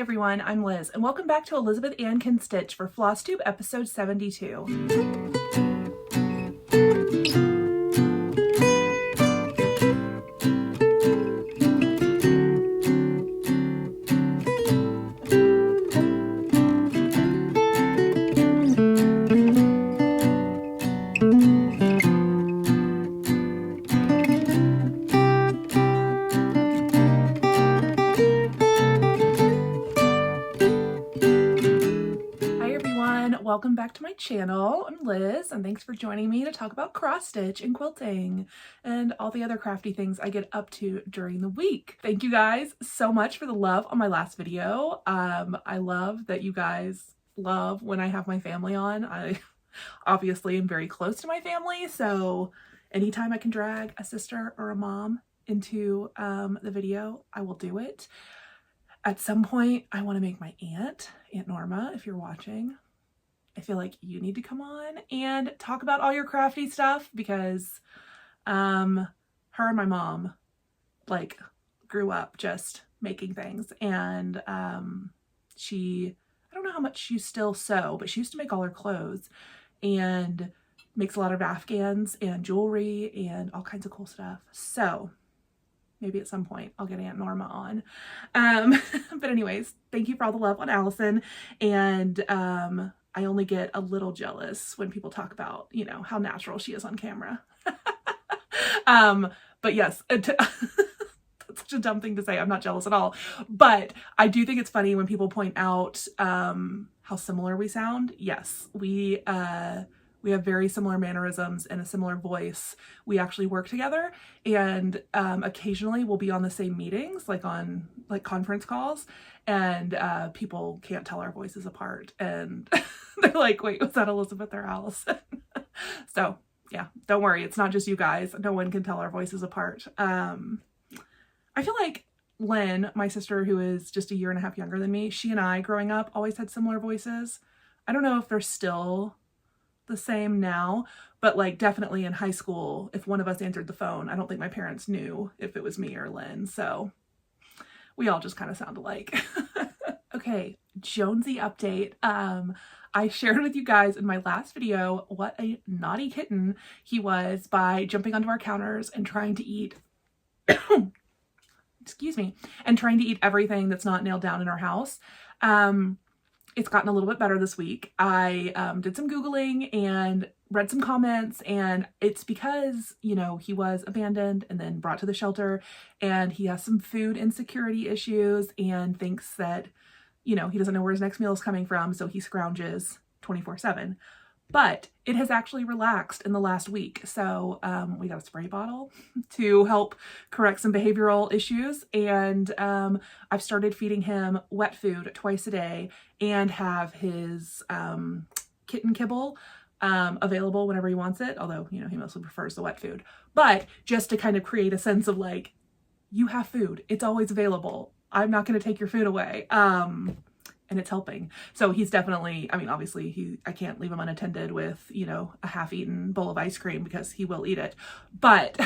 everyone, I'm Liz, and welcome back to Elizabeth Ann Can Stitch for Flosstube episode 72. Welcome back to my channel. I'm Liz, and thanks for joining me to talk about cross stitch and quilting and all the other crafty things I get up to during the week. Thank you guys so much for the love on my last video. I love that you guys love when I have my family on. I obviously am very close to my family, so anytime I can drag a sister or a mom into the video, I will do it. At some point, I want to make my Aunt Norma, if you're watching, I feel like you need to come on and talk about all your crafty stuff, because her and my mom like grew up just making things, and I don't know how much she still sew, but she used to make all her clothes and makes a lot of Afghans and jewelry and all kinds of cool stuff. So maybe at some point I'll get Aunt Norma on. But anyways, thank you for all the love on Allison, and I only get a little jealous when people talk about, you know, how natural she is on camera. But yes, that's such a dumb thing to say. I'm not jealous at all. But I do think it's funny when people point out how similar we sound. Yes, we have very similar mannerisms and a similar voice. We actually work together, and occasionally we'll be on the same meetings, like on conference calls, and people can't tell our voices apart, and they're like, wait, was that Elizabeth or Allison? So yeah, don't worry, it's not just you guys. No one can tell our voices apart. I feel like Lynn, my sister, who is just a year and a half younger than me, she and I growing up always had similar voices. I don't know if they're still the same now, but like definitely in high school, if one of us answered the phone, I don't think my parents knew if it was me or Lynn, so we all just kind of sound alike. Okay, Jonesy update. I shared with you guys in my last video what a naughty kitten he was by jumping onto our counters and trying to eat excuse me, and trying to eat everything that's not nailed down in our house. It's gotten a little bit better this week. I did some Googling and read some comments, and it's because, you know, he was abandoned and then brought to the shelter, and he has some food insecurity issues and thinks that, you know, he doesn't know where his next meal is coming from, so he scrounges 24/7. But it has actually relaxed in the last week. So we got a spray bottle to help correct some behavioral issues. And I've started feeding him wet food twice a day and have his kitten kibble available whenever he wants it. Although, you know, he mostly prefers the wet food. But just to kind of create a sense of like, you have food. It's always available. I'm not going to take your food away. And it's helping. So he's definitely, I mean, obviously I can't leave him unattended with, you know, a half-eaten bowl of ice cream, because he will eat it, but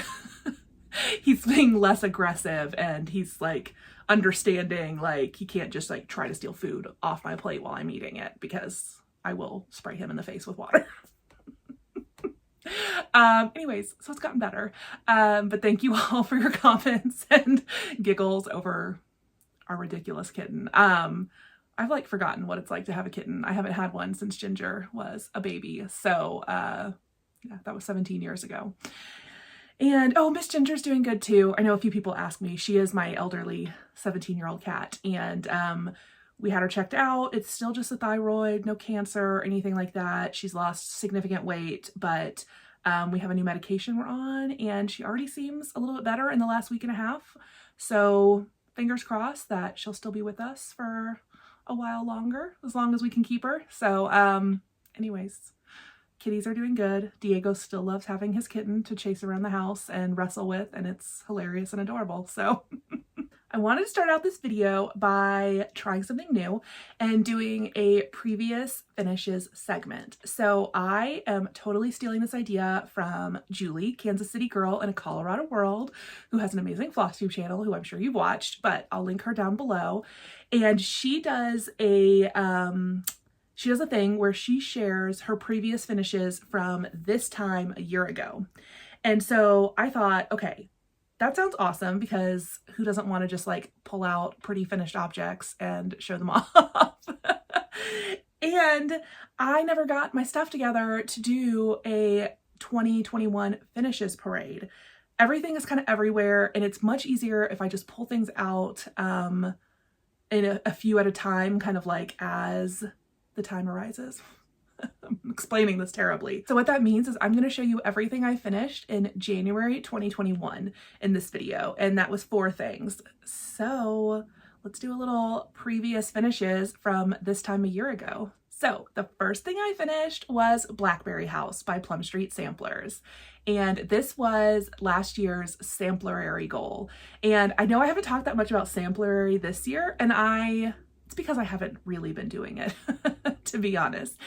he's being less aggressive, and he's like understanding, like he can't just like try to steal food off my plate while I'm eating it, because I will spray him in the face with water. Anyways, so it's gotten better. But thank you all for your comments and giggles over our ridiculous kitten. I've like forgotten what it's like to have a kitten. I haven't had one since Ginger was a baby. So yeah, that was 17 years ago. And oh, Miss Ginger's doing good too. I know a few people ask me. She is my elderly 17-year-old cat, and we had her checked out. It's still just a thyroid, no cancer or anything like that. She's lost significant weight, but we have a new medication we're on, and she already seems a little bit better in the last week and a half. So fingers crossed that she'll still be with us for a while longer, as long as we can keep her. So anyways, kitties are doing good. Diego still loves having his kitten to chase around the house and wrestle with, and it's hilarious and adorable. So I wanted to start out this video by trying something new and doing a previous finishes segment. So I am totally stealing this idea from Julie, Kansas City girl in a Colorado world, who has an amazing Flosstube channel, who I'm sure you've watched, but I'll link her down below. And she does a thing where she shares her previous finishes from this time a year ago. And so I thought, okay, that sounds awesome, because who doesn't want to just like pull out pretty finished objects and show them off? And I never got my stuff together to do a 2021 finishes parade. Everything is kind of everywhere, and it's much easier if I just pull things out in a few at a time, kind of like as the time arises. I'm explaining this terribly. So what that means is I'm going to show you everything I finished in January 2021 in this video, and that was 4 things. So let's do a little previous finishes from this time a year ago. So the first thing I finished was Blackberry House by Plum Street Samplers. And this was last year's Samplery goal. And I know I haven't talked that much about Samplery this year, and it's because I haven't really been doing it, to be honest.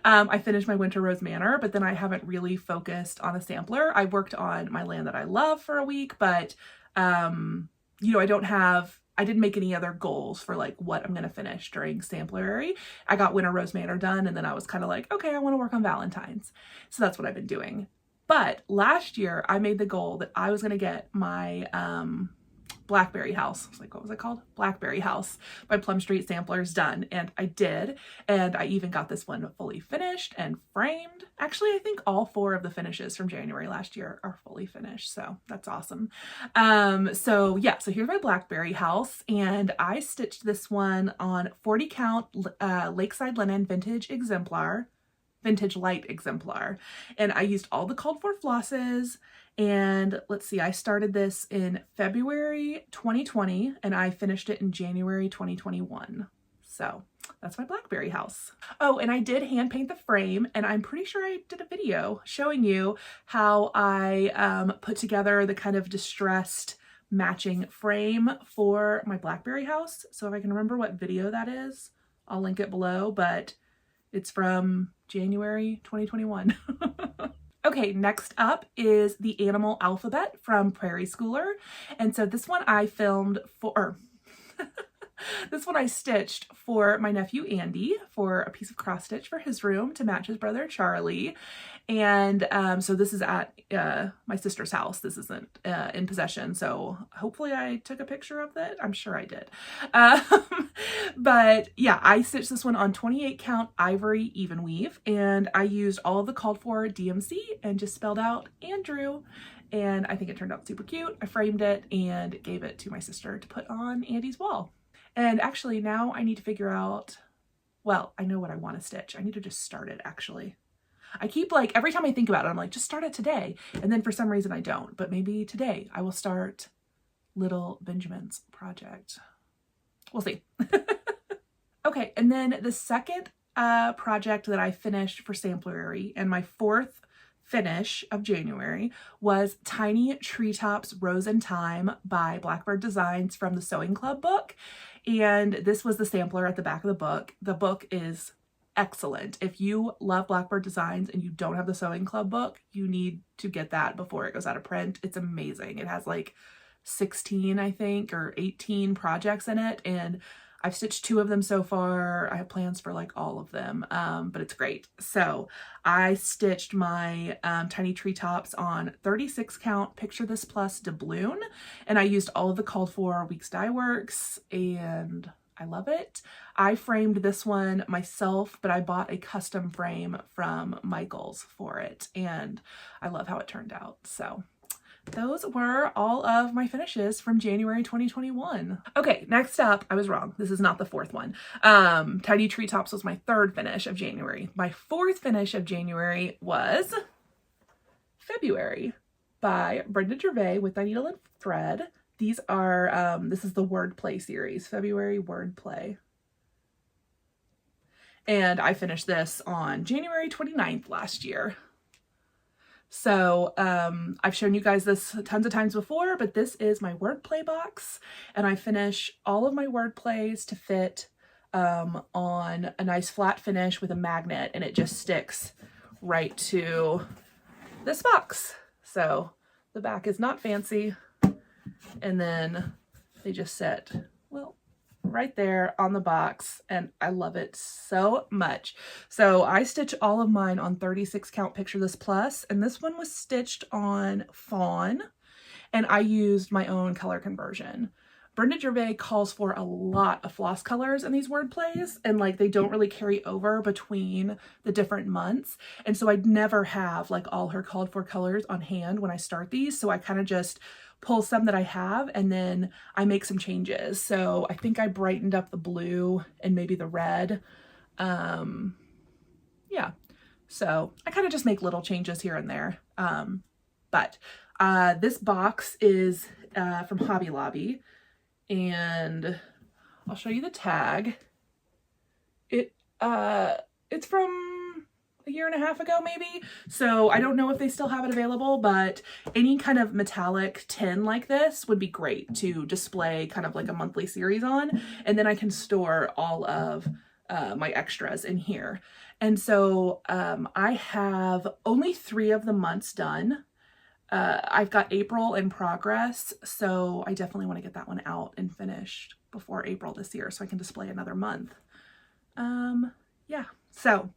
I finished my Winter Rose Manor, but then I haven't really focused on a sampler. I worked on my land that I love for a week, but you know, I didn't make any other goals for like what I'm going to finish during Samplery. I got Winter Rose Manor done, and then I was kind of like, okay, I want to work on Valentine's. So that's what I've been doing. But last year I made the goal that I was going to get my Blackberry House. I was like, what was it called? Blackberry House by Plum Street Samplers done. And I did. And I even got this one fully finished and framed. Actually, I think all 4 of the finishes from January last year are fully finished. So that's awesome. So yeah, so here's my Blackberry House. And I stitched this one on 40 count Lakeside Linen vintage light exemplar. And I used all the called for flosses. And let's see, I started this in February 2020 and I finished it in January 2021. So that's my Blackberry House. Oh, and I did hand paint the frame, and I'm pretty sure I did a video showing you how I put together the kind of distressed matching frame for my Blackberry House. So if I can remember what video that is, I'll link it below, but it's from January 2021. Okay, next up is the Animal Alphabet from Prairie Schooler. And so this one I filmed for, this one I stitched for my nephew Andy for a piece of cross stitch for his room to match his brother Charlie. And so this is at my sister's house. This isn't in possession, so hopefully I took a picture of it. I'm sure I did. But yeah, I stitched this one on 28 count ivory even weave, and I used all of the called for DMC and just spelled out Andrew. And I think it turned out super cute. I framed it and gave it to my sister to put on Andy's wall. And actually now I need to figure out, well, I know what I want to stitch. I need to just start it actually. I keep like, every time I think about it, I'm like, just start it today. And then for some reason I don't, but maybe today I will start Little Benjamin's project. We'll see. Okay, and then the second project that I finished for Samplery, and my 4th finish of January, was Tiny Treetops Rose and Thyme by Blackbird Designs from the Sewing Club book. And this was the sampler at the back of the book. The book is excellent. If you love Blackbird Designs and you don't have the Sewing Club book, you need to get that before it goes out of print. It's amazing. It has like 16, I think, or 18 projects in it, and I've stitched 2 of them so far. I have plans for like all of them, but it's great. So I stitched my Tiny Treetops on 36 count Picture This Plus doubloon, and I used all of the called for Weeks Dye Works, and I love it. I framed this one myself, but I bought a custom frame from Michaels for it, and I love how it turned out. So those were all of my finishes from January 2021. Okay, next up, I was wrong. This is not the 4th one. Tiny Treetops was my 3rd finish of January. My 4th finish of January was February by Brenda Gervais with Thy Needle and Thread. These are, this is the Wordplay series, February Wordplay. And I finished this on January 29th last year. So I've shown you guys this tons of times before, but this is my wordplay box, and I finish all of my wordplays to fit on a nice flat finish with a magnet, and it just sticks right to this box. So the back is not fancy, and then they just sit, well, right there on the box, and I love it so much. So I stitch all of mine on 36 count Picture This Plus, and this one was stitched on fawn, and I used my own color conversion. Brenda Gervais calls for a lot of floss colors in these word plays, and like they don't really carry over between the different months. And so I'd never have like all her called for colors on hand when I start these. So I kind of just pull some that I have and then I make some changes. So I think I brightened up the blue and maybe the red. Yeah, so I kind of just make little changes here and there. But this box is from Hobby Lobby. And I'll show you the tag. It's from a year and a half ago, maybe. So I don't know if they still have it available, but any kind of metallic tin like this would be great to display kind of like a monthly series on. And then I can store all of my extras in here. And so I have only 3 of the months done. I've got April in progress, so I definitely want to get that one out and finished before April this year so I can display another month. Yeah, so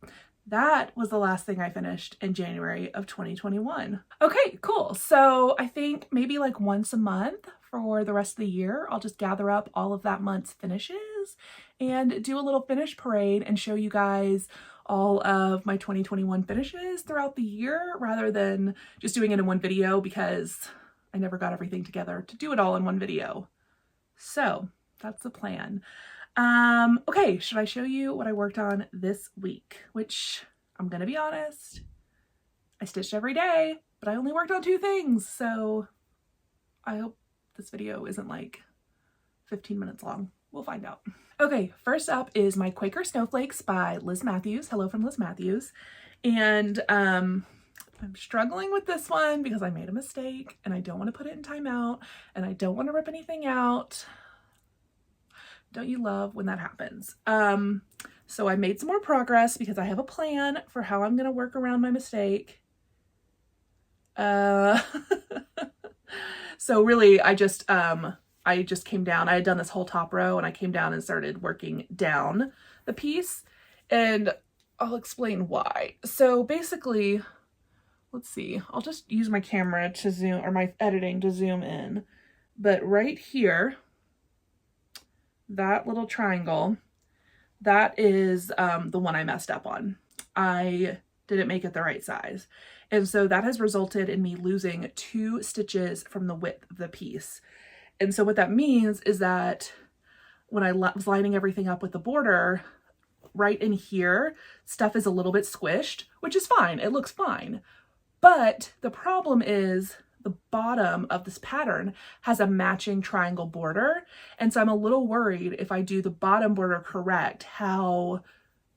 that was the last thing I finished in January of 2021. Okay, cool. So I think maybe like once a month for the rest of the year, I'll just gather up all of that month's finishes and do a little finish parade and show you guys all of my 2021 finishes throughout the year rather than just doing it in one video because I never got everything together to do it all in one video. So that's the plan. Okay, should I show you what I worked on this week? Which, I'm gonna be honest, I stitched every day, but I only worked on 2 things. So I hope this video isn't like 15 minutes long. We'll find out. Okay, first up is my Quaker Snowflakes by Liz Mathews. Hello from Liz Mathews. And I'm struggling with this one because I made a mistake and I don't want to put it in timeout and I don't want to rip anything out. Don't you love when that happens? So I made some more progress because I have a plan for how I'm going to work around my mistake. So really I just came down, I had done this whole top row and I came down and started working down the piece, and I'll explain why. So basically, let's see, I'll just use my camera to zoom, or my editing to zoom in, but right here, that little triangle, that is the one I messed up on. I didn't make it the right size. And so that has resulted in me losing 2 stitches from the width of the piece. And so what that means is that when I was lining everything up with the border, right in here, stuff is a little bit squished, which is fine. It looks fine. But the problem is the bottom of this pattern has a matching triangle border. And so I'm a little worried if I do the bottom border correct, how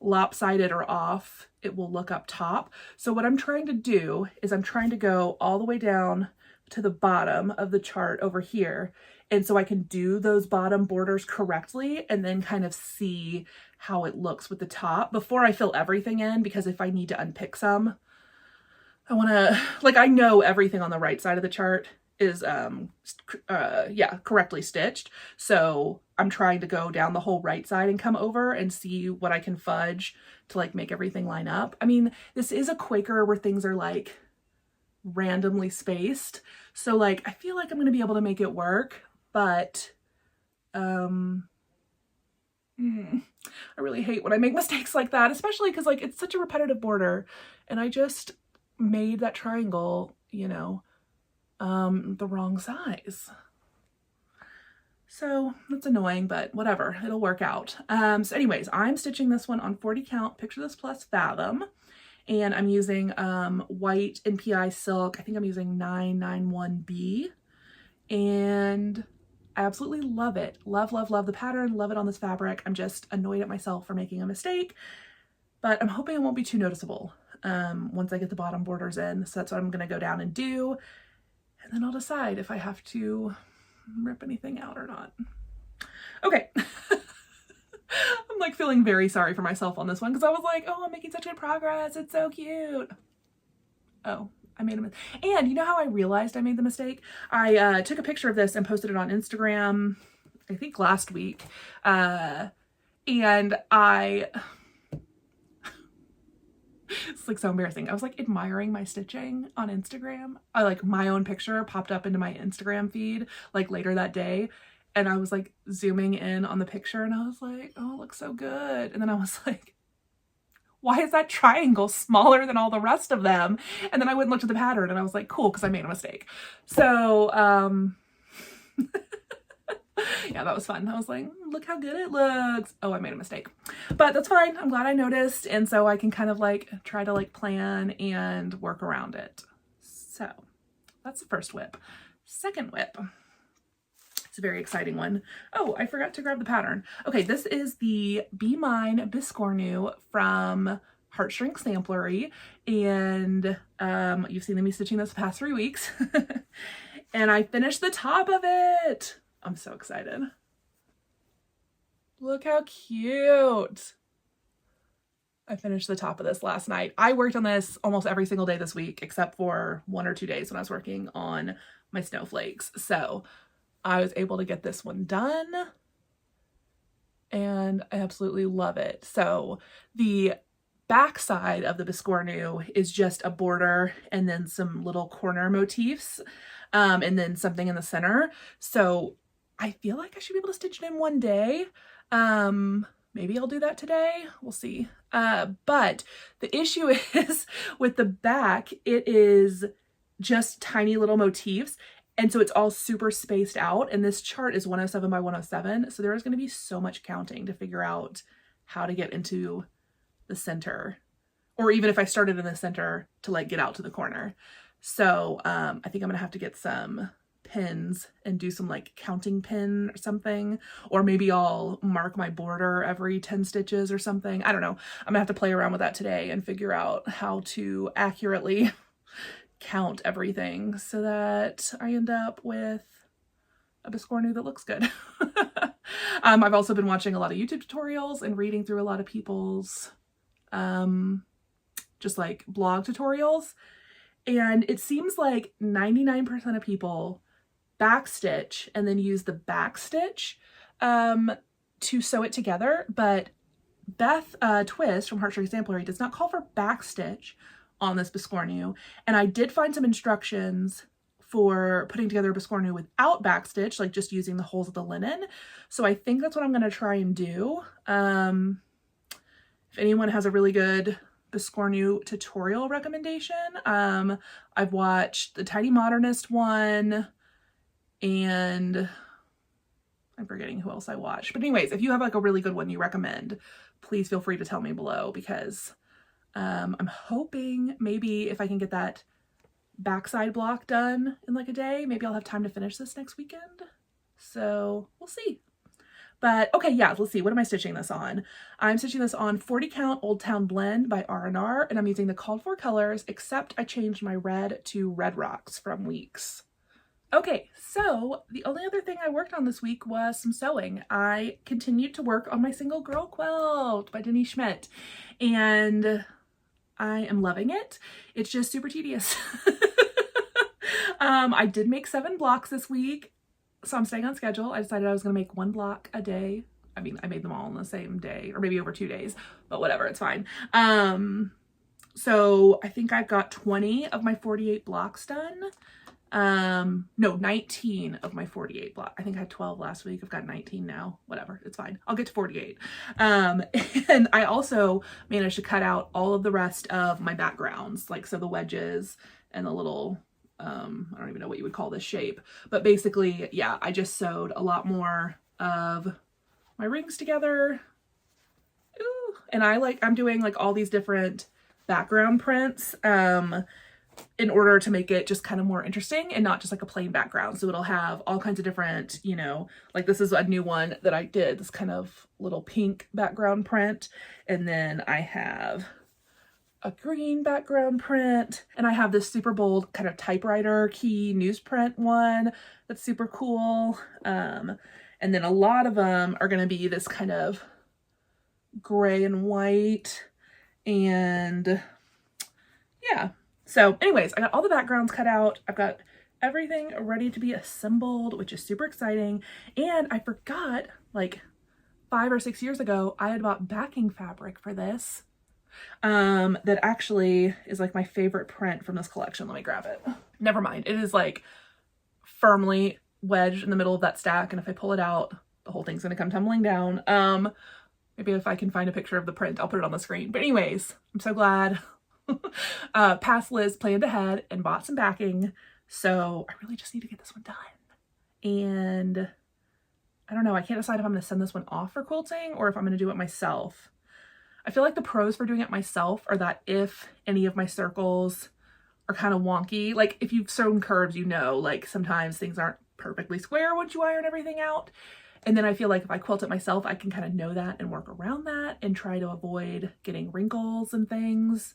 lopsided or off it will look up top. So what I'm trying to do is I'm trying to go all the way down to the bottom of the chart over here. And so I can do those bottom borders correctly and then kind of see how it looks with the top before I fill everything in, because if I need to unpick some, I want to, like, I know everything on the right side of the chart is, correctly stitched. So I'm trying to go down the whole right side and come over and see what I can fudge to like make everything line up. I mean, this is a Quaker where things are like randomly spaced. So like, I feel like I'm going to be able to make it work, but, I really hate when I make mistakes like that, especially because like it's such a repetitive border and I just made that triangle, you know, the wrong size. So that's annoying, but whatever, it'll work out. So anyways, I'm stitching this one on 40 count Picture This Plus Fathom, and I'm using white NPI silk. I think I'm using 991B, and I absolutely love it. Love, love, love the pattern, love it on this fabric. I'm just annoyed at myself for making a mistake, but I'm hoping it won't be too noticeable. once I get the bottom borders in. So that's what I'm going to go down and do. And then I'll decide if I have to rip anything out or not. Okay. I'm like feeling very sorry for myself on this one because I was like, oh, I'm making such good progress. It's so cute. Oh, I made a mistake. And you know how I realized I made the mistake? I took a picture of this and posted it on Instagram, I think last week. And it's like so embarrassing. I was like admiring my stitching on Instagram. Like my own picture popped up into my Instagram feed like later that day. And I was like zooming in on the picture and I was like, oh, it looks so good. And then I was like, why is that triangle smaller than all the rest of them? And then I went and looked at the pattern and I was like, cool, because I made a mistake. So, yeah, that was fun. I was like, look how good it looks. Oh, I made a mistake, but that's fine. I'm glad I noticed. And so I can kind of like try to like plan and work around it. So that's the first whip. Second whip. It's a very exciting one. Oh, I forgot to grab the pattern. Okay, this is the Be Mine Biscornu from Heartstring Samplery. And you've seen me stitching this the past 3 weeks. And I finished the top of it. I'm so excited. Look how cute. I finished the top of this last night. I worked on this almost every single day this week, except for 1 or 2 days when I was working on my snowflakes. So I was able to get this one done and I absolutely love it. So the back side of the Biscornu is just a border and then some little corner motifs and then something in the center. So I feel like I should be able to stitch it in one day. Maybe I'll do that today. We'll see. But the issue is with the back, it is just tiny little motifs. And so it's all super spaced out. And this chart is 107 by 107. So there is going to be so much counting to figure out how to get into the center. Or even if I started in the center to like get out to the corner. So I think I'm going to have to get some pins and do some like counting pin or something. Or maybe I'll mark my border every 10 stitches or something. I don't know. I'm gonna have to play around with that today and figure out how to accurately count everything so that I end up with a Biscornu that looks good. I've also been watching a lot of YouTube tutorials and reading through a lot of people's just like blog tutorials. And it seems like 99% of people backstitch and then use the backstitch to sew it together. But Beth Twist from Heartstring Samplery does not call for backstitch on this Biscornu. And I did find some instructions for putting together a Biscornu without backstitch, like just using the holes of the linen. So I think that's what I'm going to try and do. If anyone has a really good Biscornu tutorial recommendation, I've watched the Tiny Modernist one and I'm forgetting who else I watched. But anyways, if you have like a really good one you recommend, please feel free to tell me below because I'm hoping maybe if I can get that backside block done in like a day, maybe I'll have time to finish this next weekend. So we'll see. But okay, yeah, let's see. What am I stitching this on? I'm stitching this on 40 count Old Town Blend by R&R, and I'm using the called for colors, except I changed my red to Red Rocks from Weeks. Okay, so the only other thing I worked on this week was some sewing. I continued to work on my single girl quilt by Denise Schmidt, and I am loving it. It's just super tedious. I did make 7 blocks this week, so I'm staying on schedule. I decided I was going to make 1 block a day. I mean, I made them all on the same day, or maybe over 2 days, but whatever, it's fine. So I think I've got 20 of my 48 blocks done. No, 19 of my 48 block. I think I had 12 last week. I've got 19 now. Whatever, it's fine. I'll get to 48. And I also managed to cut out all of the rest of my backgrounds, like so the wedges and the little, I don't even know what you would call this shape, but basically, yeah, I just sewed a lot more of my rings together. Ooh. And I'm doing like all these different background prints, in order to make it just kind of more interesting and not just like a plain background. So it'll have all kinds of different, you know, like this is a new one that I did, this kind of little pink background print. And then I have a green background print, and I have this super bold kind of typewriter key newsprint one that's super cool. And then a lot of them are going to be this kind of gray and white, and yeah. So anyways, I got all the backgrounds cut out. I've got everything ready to be assembled, which is super exciting. And I forgot, like 5 or 6 years ago, I had bought backing fabric for this. That actually is like my favorite print from this collection. Let me grab it. Never mind. It is like firmly wedged in the middle of that stack, and if I pull it out, the whole thing's gonna come tumbling down. Maybe if I can find a picture of the print, I'll put it on the screen. But anyways, I'm so glad. Past Liz planned ahead and bought some backing, so I really just need to get this one done. And I don't know, I can't decide if I'm gonna send this one off for quilting or if I'm gonna do it myself. I feel like the pros for doing it myself are that if any of my circles are kind of wonky, like if you've sewn curves, you know, like sometimes things aren't perfectly square once you iron everything out. And then I feel like if I quilt it myself, I can kind of know that and work around that and try to avoid getting wrinkles and things.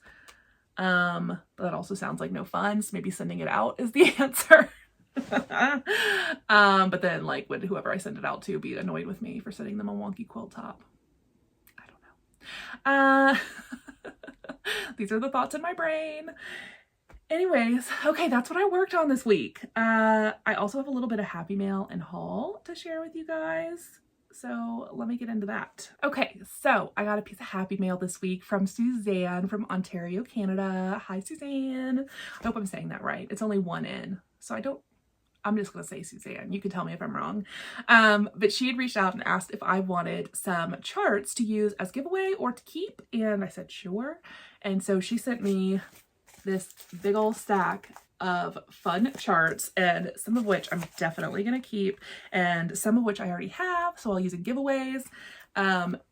But that also sounds like no fun, so maybe sending it out is the answer. But then like would whoever I send it out to be annoyed with me for sending them a wonky quilt top? These are the thoughts in my brain. Anyways, okay, that's what I worked on this week. I also have a little bit of happy mail and haul to share with you guys. So let me get into that. Okay, so I got a piece of happy mail this week from Suzanne from Ontario, Canada. Hi, Suzanne. I hope I'm saying that right. It's only one N, so I'm just gonna say Suzanne. You can tell me if I'm wrong. But she had reached out and asked if I wanted some charts to use as giveaway or to keep, and I said sure. And so she sent me this big old stack of fun charts, and some of which I'm definitely gonna keep, and some of which I already have, so I'll use in giveaways.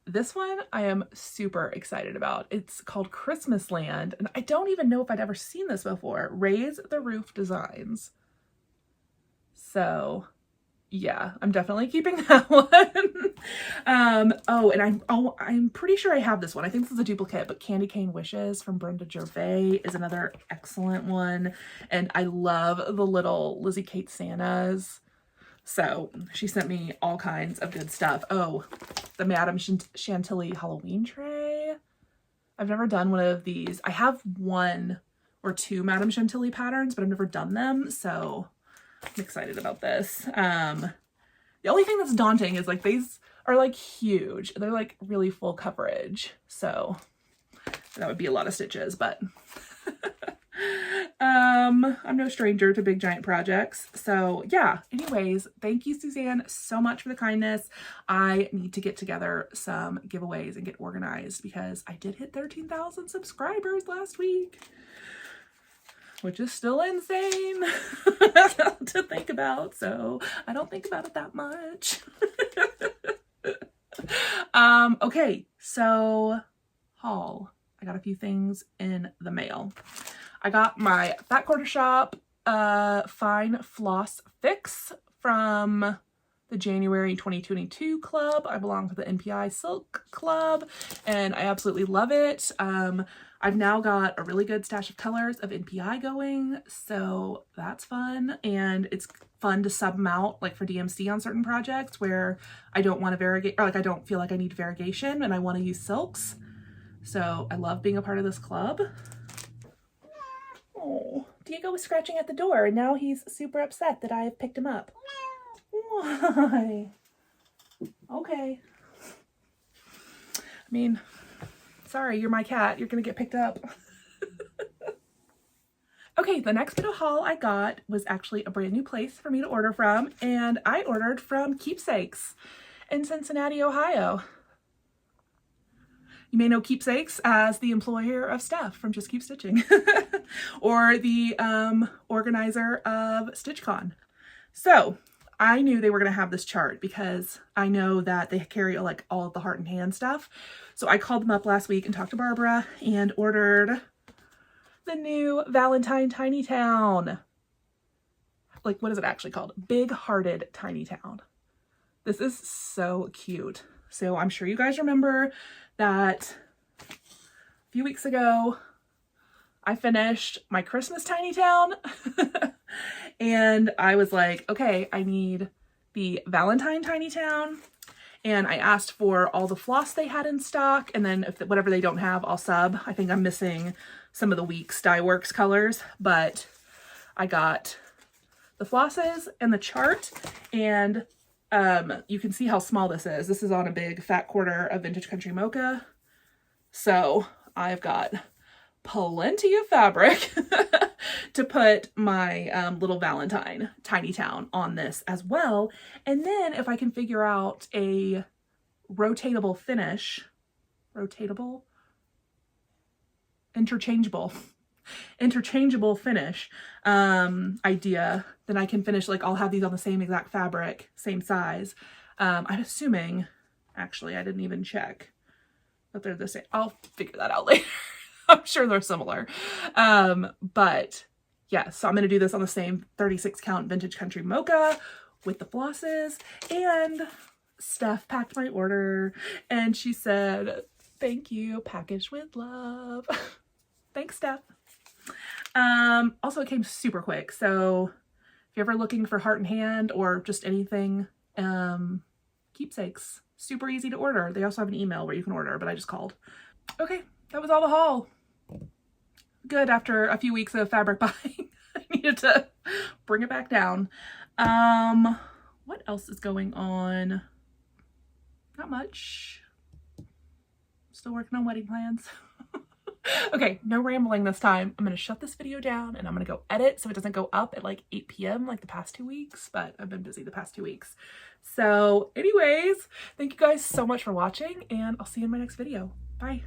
This one I am super excited about. It's called Christmas Land, and I don't even know if I'd ever seen this before. Raise the Roof Designs. So yeah, I'm definitely keeping that one. Oh, and I'm pretty sure I have this one. I think this is a duplicate, but Candy Cane Wishes from Brenda Gervais is another excellent one. And I love the little Lizzie Kate Santas. So she sent me all kinds of good stuff. Oh, the Madame Chantilly Halloween tray. I've never done one of these. I have 1 or 2 Madame Chantilly patterns, but I've never done them. So I'm excited about this. The only thing that's daunting is like these are like huge. They're like really full coverage. So that would be a lot of stitches, but I'm no stranger to big giant projects. So yeah, anyways, thank you, Suzanne, so much for the kindness. I need to get together some giveaways and get organized because I did hit 13,000 subscribers last week, which is still insane to think about. So I don't think about it that much. Okay, so haul. I got a few things in the mail. I got my Fat Quarter Shop Fine Floss Fix from the January 2022 club. I belong to the NPI Silk Club and I absolutely love it. I've now got a really good stash of colors of NPI going, so that's fun. And it's fun to sub them out like for DMC on certain projects where I don't want to variegate, or like I don't feel like I need variegation and I want to use silks. So I love being a part of this club. Oh, Diego was scratching at the door and now he's super upset that I have picked him up. Why? Okay. I mean, sorry, you're my cat. You're gonna get picked up. Okay, the next bit of haul I got was actually a brand new place for me to order from, and I ordered from Keepsakes in Cincinnati, Ohio. You may know Keepsakes as the employer of Steph from Just Keep Stitching, or the organizer of StitchCon. So I knew they were going to have this chart because I know that they carry like all of the Heart and Hand stuff. So I called them up last week and talked to Barbara and ordered the new Valentine Tiny Town. Like, what is it actually called? Big Hearted Tiny Town. This is so cute. So I'm sure you guys remember that a few weeks ago, I finished my Christmas tiny town and I was like, okay, I need the Valentine tiny town. And I asked for all the floss they had in stock, and then if whatever they don't have, I'll sub. I think I'm missing some of the Weeks Dye Works colors, but I got the flosses and the chart, and you can see how small this is. This is on a big fat quarter of Vintage Country Mocha. So I've got plenty of fabric to put my little Valentine tiny town on this as well. And then if I can figure out a rotatable finish, interchangeable finish idea, then I can finish, like I'll have these on the same exact fabric, same size. I'm assuming, actually I didn't even check that they're the same. I'll figure that out later. I'm sure they're similar. But yeah, so I'm going to do this on the same 36 count Vintage Country Mocha with the flosses. And Steph packed my order and she said, thank you, packaged with love. Thanks, Steph. Also it came super quick. So if you're ever looking for heart and hand or just anything, Keepsakes, super easy to order. They also have an email where you can order, but I just called. Okay, that was all the haul. Good, after a few weeks of fabric buying. I needed to bring it back down. What else is going on? Not much. Still working on wedding plans. Okay, no rambling this time. I'm going to shut this video down and I'm going to go edit so it doesn't go up at like 8 p.m. like the past 2 weeks, but I've been busy the past 2 weeks. So anyways, thank you guys so much for watching and I'll see you in my next video. Bye.